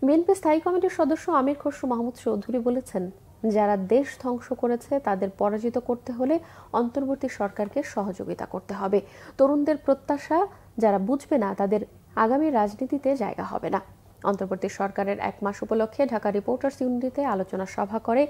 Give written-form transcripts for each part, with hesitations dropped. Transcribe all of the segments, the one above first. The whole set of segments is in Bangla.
বিএনপি স্থায়ী কমিটির সদস্য আমির খসরু মাহমুদ চৌধুরী বলেছেন, যারা দেশ ধ্বংস করেছে তাদের পরাজিত করতে হলে অন্তর্বর্তী সরকারকে সহযোগিতা করতে হবে। তরুণদের প্রত্যাশা যারা বুঝবে না তাদের আগামী রাজনীতিতে জায়গা হবে না। অন্তর্বর্তী সরকারের 1 মাস উপলক্ষে ঢাকা রিপোর্টার্স ইউনিটিতে আলোচনা সভা করে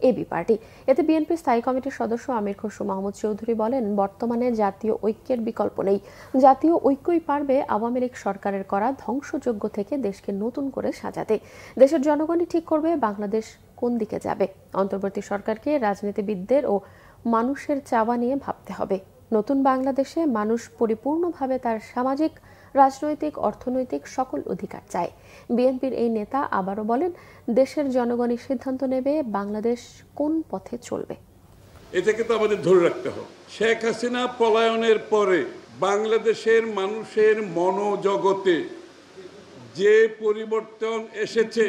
এবি পার্টি। এতে বিএনপি স্থায়ী কমিটির সদস্য আমির খসরু মাহমুদ চৌধুরী বলেন, বর্তমানে জাতীয় ঐক্যের বিকল্প নেই। জাতীয় ঐক্যই পারবে আওয়ামী লীগ সরকারের করা ধ্বংসযজ্ঞ থেকে দেশকে নতুন করে সাজাতে। দেশের জনগণই ঠিক করবে বাংলাদেশ কোন দিকে যাবে। অন্তর্বর্তী সরকারকে রাজনীতিবিদদের ও মানুষের চাওয়া নিয়ে ভাবতে হবে। নতুন বাংলাদেশে মানুষ পরিপূর্ণভাবে তার সামাজিক, রাজনৈতিক, অর্থনৈতিক সকল অধিকার চায়। বিএনপির এই নেতা আবারও বলেন, দেশের জনগণই সিদ্ধান্ত নেবে বাংলাদেশ কোন পথে চলবে। এটাকে তো আমাদের ধরে রাখতে হবে। শেখ হাসিনা পলায়নের পরে বাংলাদেশের মানুষের মনোজগতে যে পরিবর্তন এসেছে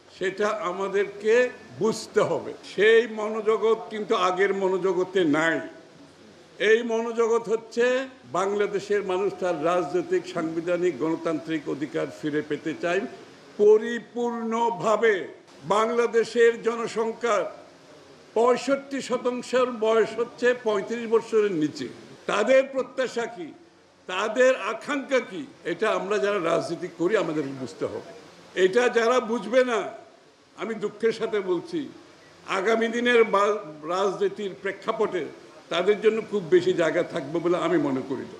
সেটা আমাদেরকে বুঝতে হবে। সেই মনোজগৎ কিন্তু আগের মনোজগতে নাই। এই মনোজগৎ হচ্ছে বাংলাদেশের মানুষ তার রাজনৈতিক, সাংবিধানিক, গণতান্ত্রিক অধিকার ফিরে পেতে চায় পরিপূর্ণভাবে। বাংলাদেশের জনসংখ্যার 65% বয়স হচ্ছে 35 বছরের নিচে। তাদের প্রত্যাশা কি, তাদের আকাঙ্ক্ষা কি, এটা আমরা যারা রাজনীতি করি আমাদের বুঝতে হবে। এটা যারা বুঝবে না, আমি দুঃখের সাথে বলছি, আগামী দিনের রাজনীতির প্রেক্ষাপটে তাদের জন্য খুব বেশি জায়গা থাকবে বলে আমি মনে করি না।